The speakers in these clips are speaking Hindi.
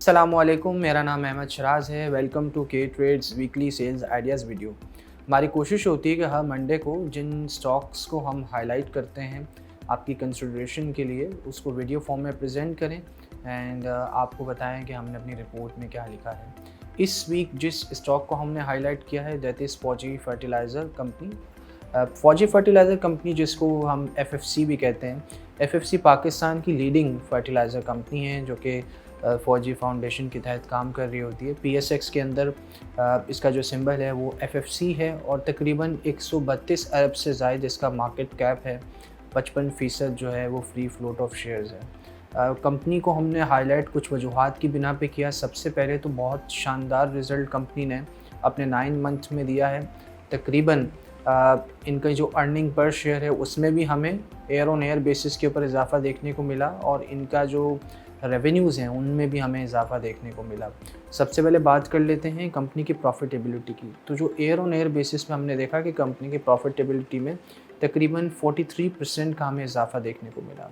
अस्सलामुअलैकुम, मेरा नाम अहमद शराज है। Welcome to K trades weekly sales ideas video. हमारी कोशिश होती है कि हर मंडे को जिन स्टॉक्स को हम हाईलाइट करते हैं आपकी कंसिडरेशन के लिए, उसको वीडियो फॉर्म में प्रेजेंट करें एंड आपको बताएं कि हमने अपनी रिपोर्ट में क्या लिखा है। इस वीक जिस स्टॉक को हमने हाईलाइट किया है दैट इज़ फौजी फर्टिलाइज़र कंपनी। फौजी फर्टिलाइज़र कंपनी जिसको हम एफएफसी भी कहते हैं। एफएफसी पाकिस्तान की लीडिंग फर्टिलाइज़र कंपनी है जो कि फौजी फाउंडेशन के तहत काम कर रही होती है। पीएसएक्स के अंदर इसका जो सिंबल है वो एफएफसी है और तकरीबन 132 अरब से ज़ायद इसका मार्केट कैप है। 55% जो है वो फ्री फ्लोट ऑफ शेयर्स है। कंपनी को हमने हाईलाइट कुछ वजूहात की बिना पे किया। सबसे पहले तो बहुत शानदार रिज़ल्ट कंपनी ने अपने 9 मंथ में दिया है। तकरीबन इनका जो अर्निंग पर शेयर है उसमें भी हमें ईयर ऑन ईयर बेसिस के ऊपर इजाफा देखने को मिला और इनका जो रेवेन्यूज़ हैं उनमें भी हमें इजाफा देखने को मिला। सबसे पहले बात कर लेते हैं कंपनी की प्रॉफिटेबिलिटी की। तो जो ईयर ऑन ईयर बेसिस पे हमने देखा कि कंपनी की प्रॉफिटेबिलिटी में तकरीबन 43% का हमें इजाफा देखने को मिला।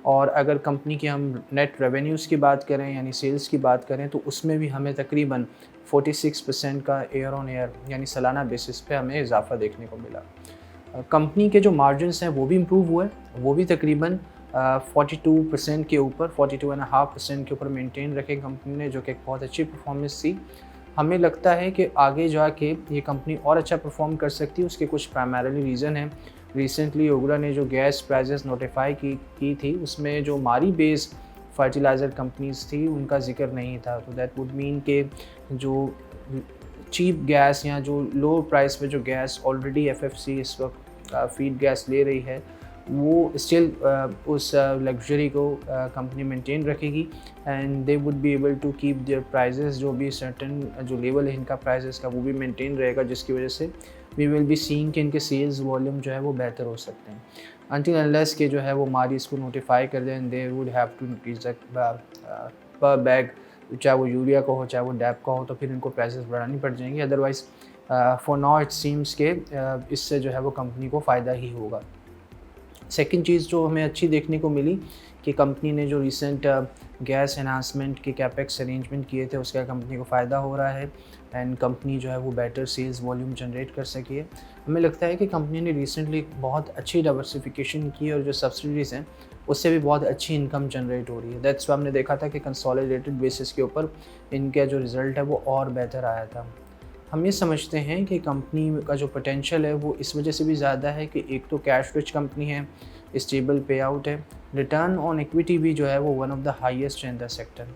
और अगर कंपनी की हम नेट रेवेन्यूज़ की बात करें यानी सेल्स की बात करें तो उसमें भी हमें तकरीबन 46% का ईयर ऑन ईयर यानी सालाना बेसिस पे हमें इजाफा देखने को मिला। कंपनी के जो मार्जिन्स हैं वो भी इम्प्रूव हुए, वो भी तकरीबन 42% के ऊपर 42.5% के ऊपर मेंटेन रखे कंपनी ने, जो कि एक बहुत अच्छी परफॉर्मेंस थी। हमें लगता है कि आगे जाके ये कंपनी और अच्छा परफॉर्म कर सकती है। उसके कुछ प्राइमरीली रीज़न हैं। रिसेंटली ओगरा ने जो गैस प्राइजेस नोटिफाई की थी उसमें जो मारी बेस्ड फर्टिलाइज़र कंपनीज़ थी उनका जिक्र नहीं था। तो दैट वुड मीन के जो चीप गैस या जो लो प्राइस पे जो गैस ऑलरेडी एफएफसी इस वक्त फीड गैस ले रही है वो स्टिल उस लग्जरी को कंपनी मेंटेन रखेगी and they would be able to keep their prices. जो भी सर्टेन जो लेवल है इनका प्राइजेस का वो भी मेंटेन रहेगा, जिसकी वजह से वी विल बी सीइंग कि इनके सेल्स वॉल्यूम जो है वो बेहतर हो सकते हैं। अनटिल अनलेस के जो है वो मारी इसको नोटिफाई कर दें they would have to increase per bag, चाहे वो यूरिया का हो चाहे वो डैप का हो, तो फिर इनको प्राइसेस बढ़ानी पड़ जाएंगी। Otherwise for now it seems के इससे जो है वो कंपनी को फ़ायदा ही होगा। सेकंड चीज़ जो हमें अच्छी देखने को मिली कि कंपनी ने जो रिसेंट गैस एनहांसमेंट के कैपेक्स अरेंजमेंट किए थे उसका कंपनी को फ़ायदा हो रहा है एंड कंपनी जो है वो बेटर सेल्स वॉल्यूम जनरेट कर सकी है। हमें लगता है कि कंपनी ने रिसेंटली बहुत अच्छी डाइवर्सिफिकेशन की और जो सब्सिडीज़ हैं उससे भी बहुत अच्छी इनकम जनरेट हो रही है। दैट्स वाई हमने देखा था कि कंसोलिडेटेड बेसिस के ऊपर इनका जो रिज़ल्ट है वो और बेहतर आया था। हम ये समझते हैं कि कंपनी का जो पोटेंशियल है वो इस वजह से भी ज़्यादा है कि एक तो कैश रिच कंपनी है, स्टेबल पे आउट है, रिटर्न ऑन इक्विटी भी जो है वो one of the highest in the sector.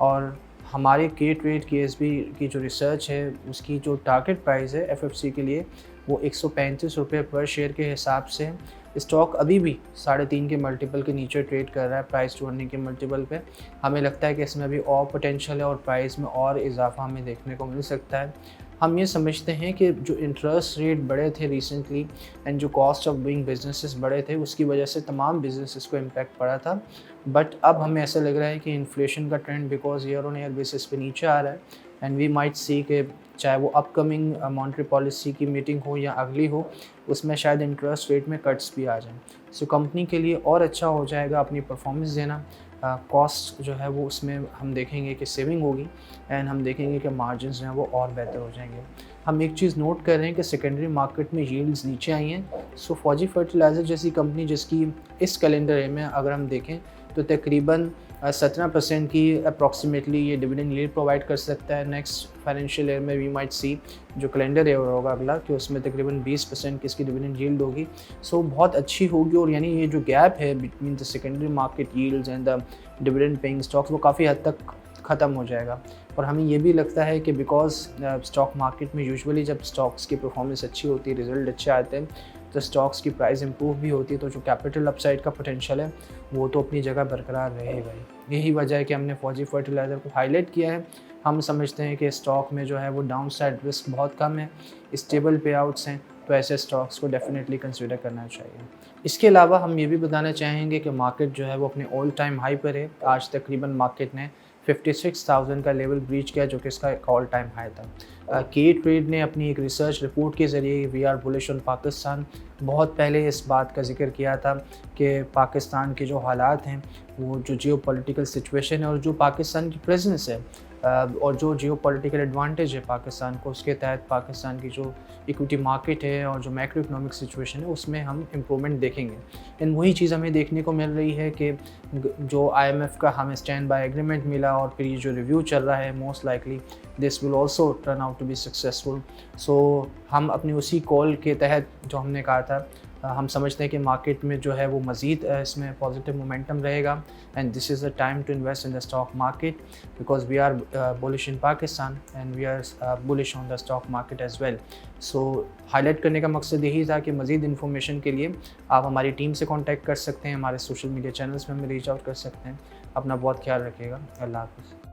और हमारे के ट्रेड के एस बी की जो रिसर्च है उसकी जो टारगेट प्राइस है एफएफसी के लिए वो 135 रुपये पर शेयर के हिसाब से स्टॉक अभी भी 3.5 के मल्टीपल के नीचे ट्रेड कर रहा है प्राइस टू अर्निंग के मल्टीपल पे। हमें लगता है कि इसमें अभी और पोटेंशियल है और प्राइस में और इजाफा हमें देखने को मिल सकता है। हम ये समझते हैं कि जो इंटरेस्ट रेट बढ़े थे रिसेंटली एंड जो कॉस्ट ऑफ डूइंग बिजनेसेस बढ़े थे उसकी वजह से तमाम बिजनेसेस को इम्पैक्ट पड़ा था। बट अब हमें ऐसा लग रहा है कि इन्फ्लेशन का trend because year on year basis पे नीचे आ रहा है एंड वी माइट सी कि चाहे वो अपकमिंग मॉनेटरी पॉलिसी की मीटिंग हो या अगली हो उसमें शायद इंटरेस्ट रेट में कट्स भी आ जाएं। सो कंपनी के लिए और अच्छा हो जाएगा अपनी परफॉर्मेंस देना। कॉस्ट जो है वो उसमें हम देखेंगे कि सेविंग होगी एंड हम देखेंगे कि मार्जिन्स जो हैं वो और बेहतर हो जाएंगे। हम एक चीज़ नोट कर रहे हैं कि सेकेंडरी मार्केट में यील्ड्स नीचे आई हैं। सो फौजी फर्टिलाइज़र जैसी कंपनी जिसकी इस कैलेंडर ईयर में अगर हम देखें तो तकरीबन 17% की अप्रॉक्सीमेटली ये डिविडेंड यील्ड प्रोवाइड कर सकता है। नेक्स्ट फाइनेंशियल ईयर में वी माइट सी जो कैलेंडर ईयर होगा अगला कि उसमें तकरीबन 20% की इसकी डिविडेंड यील्ड होगी। सो बहुत अच्छी होगी और यानी ये जो गैप है between the secondary market yields and the dividend paying stocks वो काफ़ी हद तक ख़त्म हो जाएगा। और हमें ये भी लगता है कि बिकॉज स्टॉक मार्केट में यूजुअली जब स्टॉक्स की परफॉर्मेंस अच्छी होती है, रिजल्ट अच्छे आते हैं, तो स्टॉक्स की प्राइस इंप्रूव भी होती है, तो जो कैपिटल अपसाइड का पोटेंशियल है वो तो अपनी जगह बरकरार रहेगा ही। यही वजह है कि हमने फौजी फर्टिलाइज़र को हाईलाइट किया है। हम समझते हैं कि स्टॉक में जो है वो डाउन साइड रिस्क बहुत कम है, स्टेबल पे आउट्स हैं, तो ऐसे स्टॉक्स को डेफिनेटली कंसिडर करना चाहिए। इसके अलावा हम ये भी बताना चाहेंगे कि मार्केट जो है वो अपने ऑल टाइम हाई पर है। आज तकरीबन मार्केट ने 56,000 का लेवल ब्रीच किया, जो कि इसका एक ऑल टाइम हाई था। के ट्रेड ने अपनी एक रिसर्च रिपोर्ट के ज़रिए we are bullish on Pakistan बहुत पहले इस बात का जिक्र किया था कि पाकिस्तान के जो हालात हैं, वो जो जियो पॉलिटिकल सिचुएशन है और जो पाकिस्तान की प्रेजेंस है और जो जियो पॉलिटिकल एडवांटेज है पाकिस्तान को, उसके तहत पाकिस्तान की जो इक्विटी मार्केट है और जो मैक्रो इकोनॉमिक सिचुएशन है उसमें हम इम्प्रूवमेंट देखेंगे। एंड वही चीज़ हमें देखने को मिल रही है कि जो IMF का हमें स्टैंड बाय एग्रीमेंट मिला और फिर ये जो रिव्यू चल रहा है, most likely this will also turn out to be successful. So हम अपनी उसी कॉल के तहत जो हमने कहा था, हम समझते हैं कि मार्केट में जो है वो मज़ीद इसमें पॉजिटिव मोमेंटम रहेगा and this is the time to invest in the stock market because we are bullish in Pakistan and we are bullish on the stock market as well. So highlight करने का मकसद यही था कि मज़ीद इन्फॉर्मेशन के लिए आप हमारी टीम से कॉन्टैक्ट कर सकते हैं, हमारे सोशल मीडिया चैनल्स में हमें रीच आउट कर सकते हैं। अपना बहुत ख्याल रखिएगा। अल्लाह हाफ़िज़।